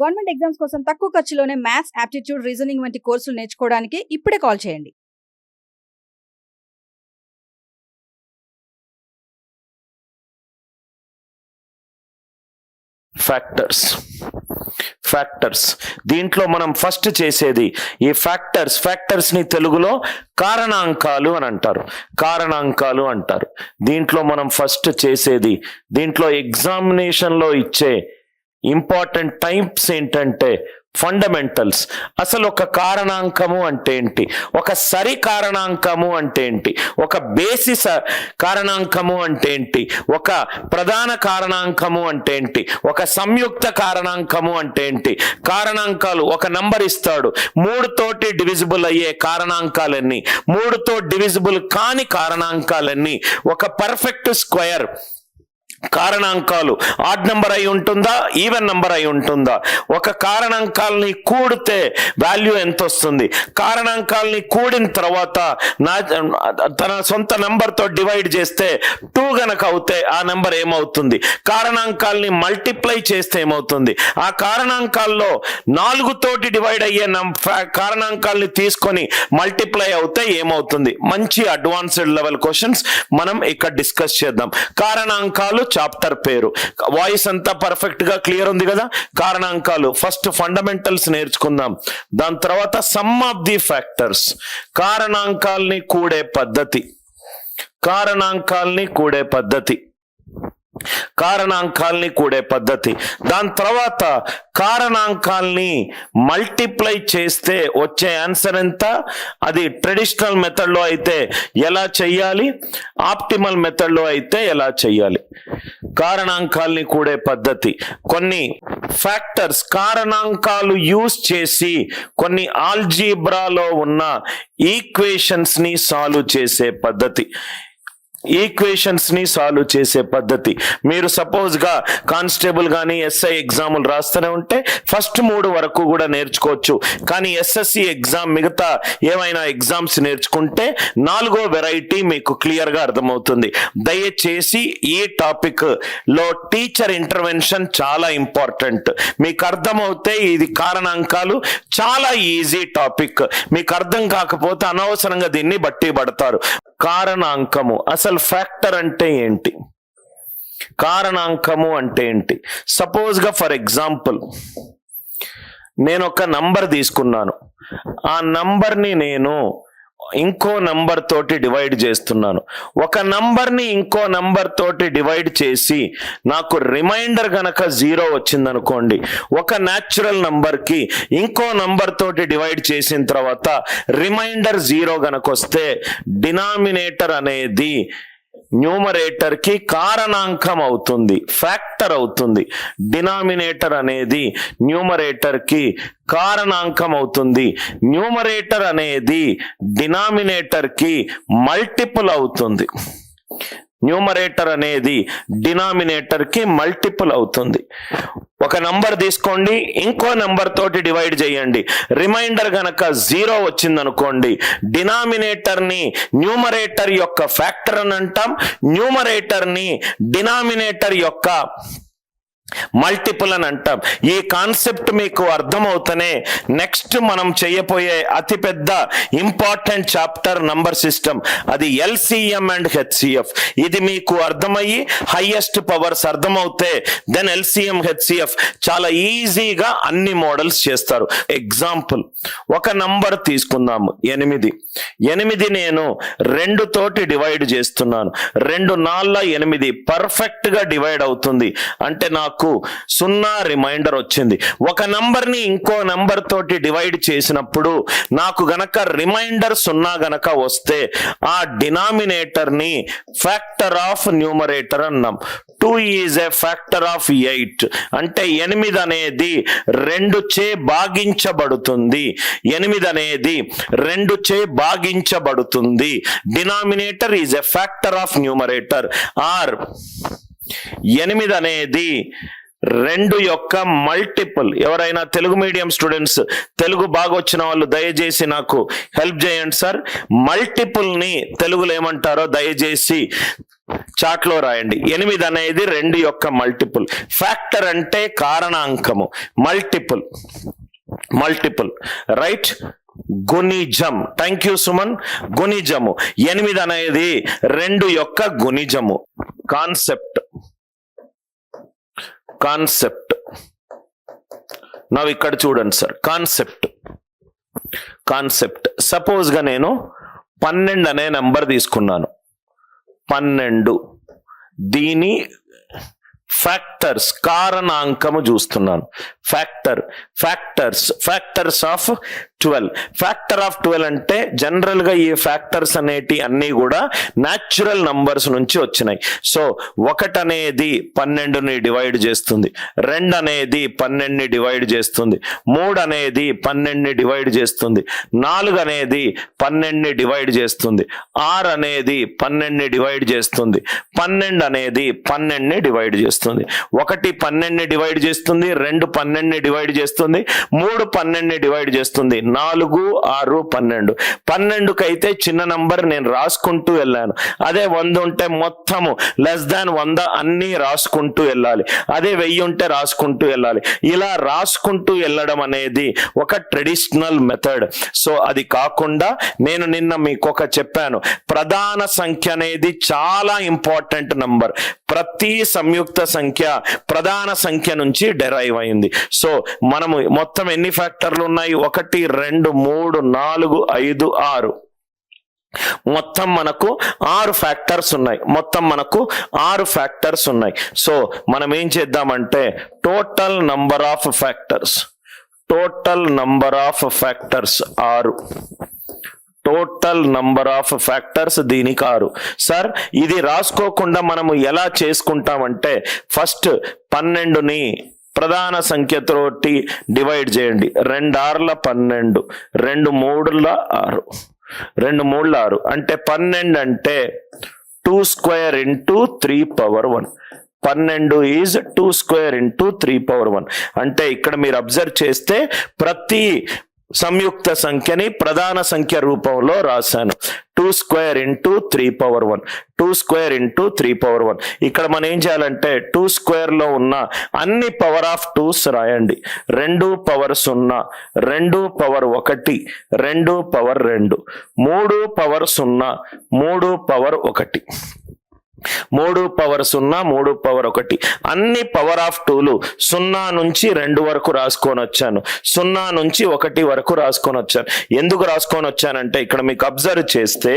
Government exams కోసం తక్కువ ఖర్చులోనే maths, aptitude, reasoning వంటి కోర్సులు నేర్చుకోవడానికి ఇప్పుడే కాల్ చేయండి. ఫ్యాక్టర్స్ దీంట్లో మనం ఫస్ట్ చేసేది ఈ ఫ్యాక్టర్స్ ని తెలుగులో కారణాంకాలు అంటారు. దీంట్లో మనం ఫస్ట్ చేసేది, దీంట్లో ఎగ్జామినేషన్ లో ఇచ్చే ఇంపార్టెంట్ టైప్స్ ఏంటంటే ఫండమెంటల్స్. అసలు ఒక కారణాంకము అంటే ఏంటి, ఒక సరి కారణాంకము అంటే ఏంటి, ఒక బేసిస్ కారణాంకము అంటే ఏంటి, ఒక ప్రధాన కారణాంకము అంటే ఏంటి, ఒక సంయుక్త కారణాంకము అంటే ఏంటి. కారణాంకాలు ఒక నంబర్ ఇస్తాడు, 3 తోటి డివిజిబుల్ అయ్యే కారణాంకాలన్నీ, 3తో డివిజిబుల్ కాని కారణాంకాలన్నీ, ఒక పర్ఫెక్ట్ స్క్వేర్ కారణాంకాలు ఆడ్ నంబర్ అయి ఉంటుందా, ఈవెన్ నంబర్ అయి ఉంటుందా, ఒక కారణాంకాలని కూడితే వాల్యూ ఎంత వస్తుంది, కారణాంకాలని కూడిన తర్వాత తన సొంత నంబర్తో డివైడ్ చేస్తే 2 గనక అవుతే ఆ నెంబర్ ఏమవుతుంది, కారణాంకాలని మల్టిప్లై చేస్తే ఏమవుతుంది, ఆ కారణాంకాల్లో 4 తోటి డివైడ్ అయ్యే కారణాంకాలని తీసుకొని మల్టిప్లై అవుతే ఏమవుతుంది. మంచి అడ్వాన్స్డ్ లెవెల్ క్వశ్చన్స్ మనం ఇక్కడ డిస్కస్ చేద్దాం. కారణాంకాలు చాప్టర్ పేరు. వాయిస్ అంతా పర్ఫెక్ట్ గా క్లియర్ ఉంది కదా. కారణాంకాలు ఫస్ట్ ఫండమెంటల్స్ నేర్చుకుందాం, దాని తర్వాత సమ్ ఆఫ్ ది ఫ్యాక్టర్స్, కారణాంకాల్ని కూడే పద్ధతి, దాని తర్వాత కారణాంకాల్ని మల్టిప్లై చేస్తే వచ్చే ఆన్సర్ ఎంత, అది ట్రెడిషనల్ మెథడ్ లో అయితే ఎలా చెయ్యాలి, ఆప్టిమల్ మెథడ్ లో అయితే ఎలా చెయ్యాలి. కారణాంకాల్ని కూడే పద్ధతి, కొన్ని ఫ్యాక్టర్స్ కారణాంకాలు యూజ్ చేసి కొన్ని ఆల్జీబ్రాలో ఉన్న ఈక్వేషన్స్ ని సాల్వ్ చేసే పద్ధతి. మీరు సపోజ్ గా కానిస్టేబుల్ గానీ ఎస్ఐ ఎగ్జాములు రాస్తూనే ఉంటే ఫస్ట్ 3 వరకు కూడా నేర్చుకోవచ్చు. కానీ ఎస్ఎస్సి ఎగ్జామ్ మిగతా ఏమైనా ఎగ్జామ్స్ నేర్చుకుంటే 4వ వెరైటీ మీకు క్లియర్ గా అర్థమవుతుంది. దయచేసి ఈ టాపిక్ లో టీచర్ ఇంటర్వెన్షన్ చాలా ఇంపార్టెంట్. మీకు అర్థమవుతే ఇది కారణాంకాలు చాలా ఈజీ టాపిక్. మీకు అర్థం కాకపోతే అనవసరంగా దీన్ని బట్టి పడతారు. కారణాంకము అసలు ఫ్యాక్టర్ అంటే ఏంటి, కారణాంకము అంటే ఏంటి. సపోజ్ గా ఫర్ ఎగ్జాంపుల్ నేను ఒక నంబర్ తీసుకున్నాను, ఆ నంబర్ని నేను ఇంకో నంబర్ తోటి డివైడ్ చేస్తున్నాను. ఒక నంబర్ని ఇంకో నంబర్ తోటి డివైడ్ చేసి నాకు రిమైండర్ గనక 0 వచ్చిందనుకోండి, ఒక న్యాచురల్ నంబర్కి ఇంకో నంబర్ తోటి డివైడ్ చేసిన తర్వాత రిమైండర్ 0 గనక వస్తే డినామినేటర్ అనేది న్యూమరేటర్ కి కారణాంకం అవుతుంది, ఫ్యాక్టర్ అవుతుంది. డినామినేటర్ అనేది న్యూమరేటర్ కి కారణాంకం అవుతుంది. న్యూమరేటర్ అనేది డినామినేటర్ కి మల్టిపుల్ అవుతుంది. ఒక నంబర్ తీసుకోండి, ఇంకో నంబర్ తోటి డివైడ్ చేయండి, రిమైండర్ గనక 0 వచ్చిందనుకోండి, డినామినేటర్ ని న్యూమరేటర్ యొక్క ఫ్యాక్టర్ అని అంటాం, న్యూమరేటర్ ని డినామినేటర్ యొక్క మల్టిపుల్ అని అంటాం. ఈ కాన్సెప్ట్ మీకు అర్థమవుతనే నెక్స్ట్ మనం చేయబోయే అతిపెద్ద ఇంపార్టెంట్ చాప్టర్ నంబర్ సిస్టమ్, అది ఎల్సిఎం అండ్ హెచ్సిఎఫ్. ఇది మీకు అర్థమయ్యి హైయెస్ట్ పవర్స్ అర్థమవుతే దెన్ ఎల్సిఎం హెచ్సిఎఫ్ చాలా ఈజీగా అన్ని మోడల్స్ చేస్తారు. ఎగ్జాంపుల్ ఒక నంబర్ తీసుకుందాము 8 నేను 2 తోటి డివైడ్ చేస్తున్నాను. 2 4 8 పర్ఫెక్ట్ గా డివైడ్ అవుతుంది. అంటే నాకు 0 రిమైండర్ వచ్చింది. ఒక నంబర్ ని ఇంకో నంబర్ తోటి డివైడ్ చేసినప్పుడు నాకు గనక రిమైండర్ 0 గనక వస్తే ఆ డినామినేటర్ ని ఫ్యాక్టర్ ఆఫ్ న్యూమరేటర్ అన్నాం. 2 ఈజ్ ఏ ఫ్యాక్టర్ ఆఫ్ 8. అంటే 8 అనేది 2 చే భాగించబడుతుంది. 8 అనేది 2 చే భాగించబడుతుంది. Denominator is a factor of numerator. Or 8 అనేది రెండు యొక్క మల్టిపుల్. ఎవరైనా తెలుగు మీడియం స్టూడెంట్స్, తెలుగు బాగా వచ్చిన వాళ్ళు దయచేసి నాకు హెల్ప్ చేయండి సార్. మల్టిపుల్ ని తెలుగులో ఏమంటారో దయచేసి చాట్ లో రాయండి. 8 అనేది 2 యొక్క మల్టిపుల్. ఫ్యాక్టర్ అంటే కారణాంకము, మల్టిపుల్ రైట్. గుణిజం. Thank you Suman. గుణిజము 8 అనేది 2 యొక్క గుణిజము. కాన్సెప్ట్ నా ఇక్కడ చూడండి సార్. కాన్సెప్ట్ సపోజ్ గా నేను 12 అనే నెంబర్ తీసుకున్నాను. 12 దీని ఫ్యాక్టర్స్, కారణాంకము చూస్తున్నాను. Factors of 12. ఫ్యాక్టర్ ఆఫ్ 12 అంటే జనరల్ గా ఈ ఫ్యాక్టర్స్ అనేటి అన్ని కూడా న్యాచురల్ నంబర్స్ నుంచి వచ్చినాయి. సో 1 అనేది 12ని డివైడ్ చేస్తుంది, 2 అనేది 12ని డివైడ్ చేస్తుంది, 3 అనేది 12ని డివైడ్ చేస్తుంది, 4 అనేది 12ని డివైడ్ చేస్తుంది, 6 అనేది 12ని డివైడ్ చేస్తుంది, 12 అనేది 12ని డివైడ్ చేస్తుంది. 1 12ని డివైడ్ చేస్తుంది, 2 12ని డివైడ్ చేస్తుంది, 3 12ని డివైడ్ చేస్తుంది, 4 6 12. 12కి అయితే చిన్న నంబర్ నేను రాసుకుంటూ వెళ్ళాను. అదే 100 ఉంటే మొత్తము లెస్ దాన్ 100 అన్ని రాసుకుంటూ వెళ్ళాలి. అదే 1000 ఉంటే రాసుకుంటూ వెళ్ళాలి. ఇలా రాసుకుంటూ వెళ్ళడం అనేది ఒక ట్రెడిషనల్ మెథడ్. సో అది కాకుండా నేను నిన్న మీకు చెప్పాను, ప్రధాన సంఖ్య అనేది చాలా ఇంపార్టెంట్ నంబర్. ప్రతి సంయుక్త సంఖ్య ప్రధాన సంఖ్య నుంచి డెరైవ్ అయింది. సో మనము మొత్తం ఎన్ని ఫ్యాక్టర్లు ఉన్నాయి? 1 2 3 4 5 6. మొత్తం మనకు 6 ఫ్యాక్టర్స్ ఉన్నాయి. సో మనం ఏం చేద్దామంటే total number of factors 6. Total number of factors దీనికి 6. సార్ ఇది రాసుకోకుండా మనము ఎలా చేసుకుంటామంటే ఫస్ట్ 12ని ప్రధాన సంఖ్యతోటి డివైడ్ చేయండి. 2 6 12, 2 3 6 అంటే 12 అంటే 2 square into 3 power 1. 12 is 2 square into 3 power 1. అంటే ఇక్కడ మీరు అబ్జర్వ్ చేస్తే ప్రతి సంయుక్త సంఖ్యని ప్రధాన సంఖ్య రూపంలో రాశాను. 2 square into 3 power 1. 2 square into 3 power 1. ఇక్కడ మనం ఏం చేయాలంటే 2 square లో ఉన్న అన్ని పవర్ ఆఫ్ 2s రాయండి. 2 power 0, 2 power 1, 2 power 2, 3 power 0, 3 power 1, 3 power 0, 3 power 1. అన్ని పవర్ ఆఫ్ 2లు 0 నుంచి 2 వరకు రాసుకొని వచ్చాను, 0 నుంచి 1 వరకు రాసుకొని వచ్చాను. ఎందుకు రాసుకొని వచ్చానంటే ఇక్కడ మీకు అబ్జర్వ్ చేస్తే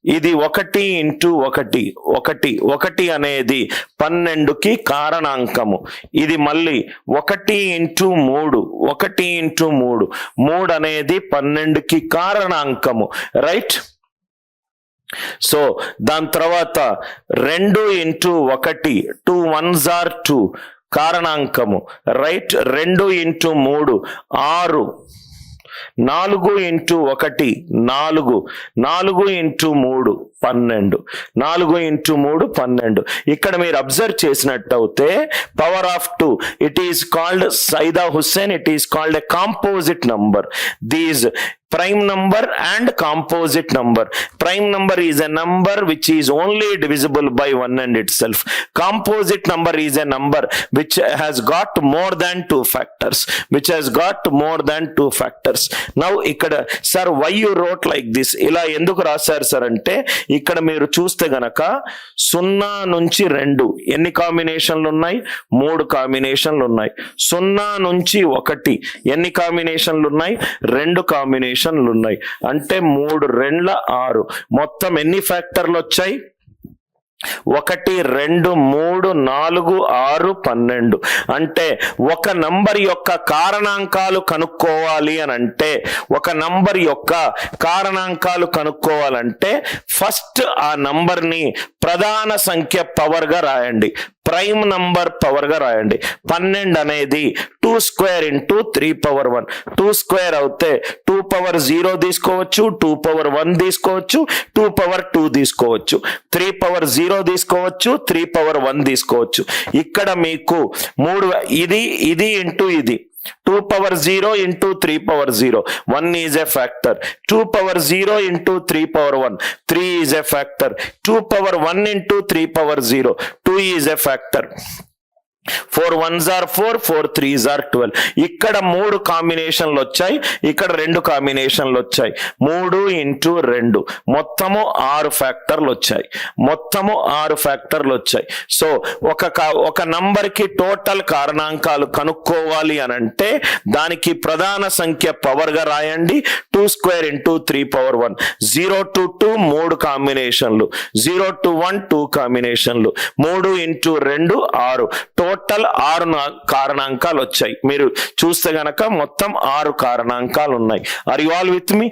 ఇది 1 into 1 అనేది 12కి కారణాంకము. ఇది మళ్ళీ 1 into 3 అనేది 12కి కారణాంకము. రైట్. సో దాని తర్వాత 2 into 1, 2 ones are 2 కారణాంకము. Right. 2 into 3 6, 4 into 1 4, 4 into 3 12, 4 into 3 12. ఇక్కడ మీరు అబ్జర్వ్ చేసినట్టయితే power of 2 it is called Saida Hussain, it is called a composite number. These prime number and composite number. Prime number is a number which is only divisible by 1 and itself. Composite number is a number which has got more than 2 factors. Now ikkada sir why you wrote like this? ఇలా ఎందుకు రాశారు sir అంటే ఇక్కడ మీరు చూస్తే గనక 0 నుంచి 2 ఎన్ని కాంబినేషన్లు ఉన్నాయి? 3 కాంబినేషన్లు ఉన్నాయి. 0 నుంచి 1 ఎన్ని కాంబినేషన్లు ఉన్నాయి? 2 కాంబినేషన్లు ఉన్నాయి. అంటే 3 2 6. మొత్తం ఎన్ని ఫ్యాక్టర్లు వచ్చాయి? 1 2 3 4 6 12. అంటే ఒక నంబర్ యొక్క కారణాంకాలు కనుక్కోవాలి అని అంటే ఫస్ట్ ఆ నంబర్ని ప్రధాన సంఖ్య పవర్ గా రాయండి, ప్రైమ్ నంబర్ పవర్ గా రాయండి. 12 అనేది 2 square into 3 power 1. 2 square అవుతే 2 పవర్ 0 తీసుకోవచ్చు, 2 పవర్ 1 తీసుకోవచ్చు, 2 పవర్ 2 తీసుకోవచ్చు, 3 పవర్ 0 తీసుకోవచ్చు, 3 పవర్ 1 తీసుకోవచ్చు. ఇక్కడ మీకు ఇది ఇంటూ ఇది 2 power 0 into 3 power 0. 1 is a factor. 2 power 0 into 3 power 1. 3 is a factor. 2 power 1 into 3 power 0. 2 is a factor. 4 1s are 4, 4 3s are 12. ఇక్కడ 3 కాంబినేషన్లు వచ్చాయి, ఇక్కడ 2 కాంబినేషన్లు వచ్చాయి. 3 ఇంటూ 2 మొత్తము 6 ఫ్యాక్టర్లు వచ్చాయి, మొత్తము 6 ఫ్యాక్టర్లు వచ్చాయి. సో ఒక నంబర్ కి టోటల్ కారణాంకాలు కనుక్కోవాలి అని అంటే దానికి ప్రధాన సంఖ్య పవర్ గా రాయండి. 2 square into 3 power 1. 0 to 2 3 కాంబినేషన్లు, 0 to 1 2 కాంబినేషన్లు, 3 into 2 6. Total 6 కారణాంకాలు వచ్చాయి. మీరు చూస్తే గనక మొత్తం 6 కారణాంకాలు ఉన్నాయి. Are you all with me?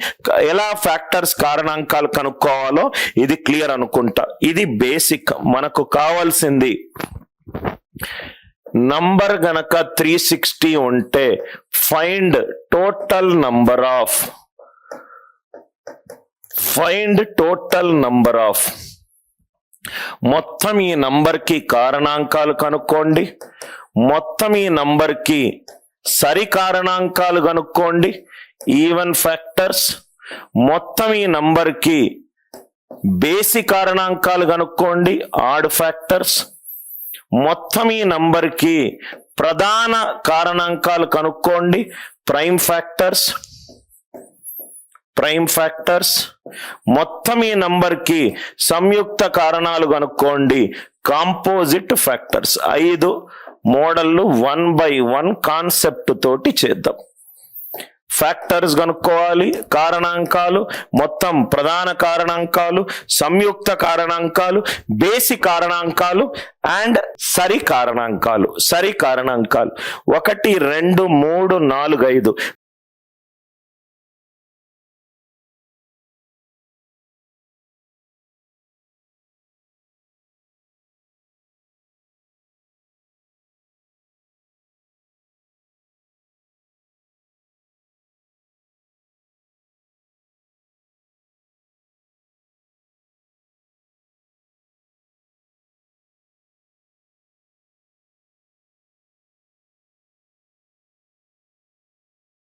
ఎలా ఫ్యాక్టర్స్ కారణాంకాలు కనుక్కోవాలో ఇది క్లియర్ అనుకుంటా. ఇది బేసిక్. మనకు కావాల్సింది నంబర్ గనక 360 ఉంటే ఫైండ్ టోటల్ నంబర్ ఆఫ్ మొత్తం ఈ నంబర్ కి కారణాంకాలు కనుక్కోండి, మొత్తం ఈ నంబర్ కి సరి కారణాంకాలు కనుక్కోండి, ఈవెన్ ఫ్యాక్టర్స్. మొత్తం ఈ నంబర్ కి బేసి కారణాంకాలు కనుక్కోండి, ఆడ్ ఫ్యాక్టర్స్. మొత్తం ఈ నంబర్ కి ప్రధాన కారణాంకాలు కనుక్కోండి, ప్రైమ్ ఫ్యాక్టర్స్. మొత్తం ఈ నంబర్ కి సంయుక్త కారణాలు కనుక్కోండి, కాంపోజిట్ ఫ్యాక్టర్స్. 5 మోడల్లు 1 by 1 కాన్సెప్ట్ తోటి చేద్దాం. ఫ్యాక్టర్స్ కనుక్కోవాలి, కారణాంకాలు, మొత్తం ప్రధాన కారణాంకాలు, సంయుక్త కారణాంకాలు, బేసి కారణాంకాలు అండ్ సరి కారణాంకాలు. 1 2 3 4 5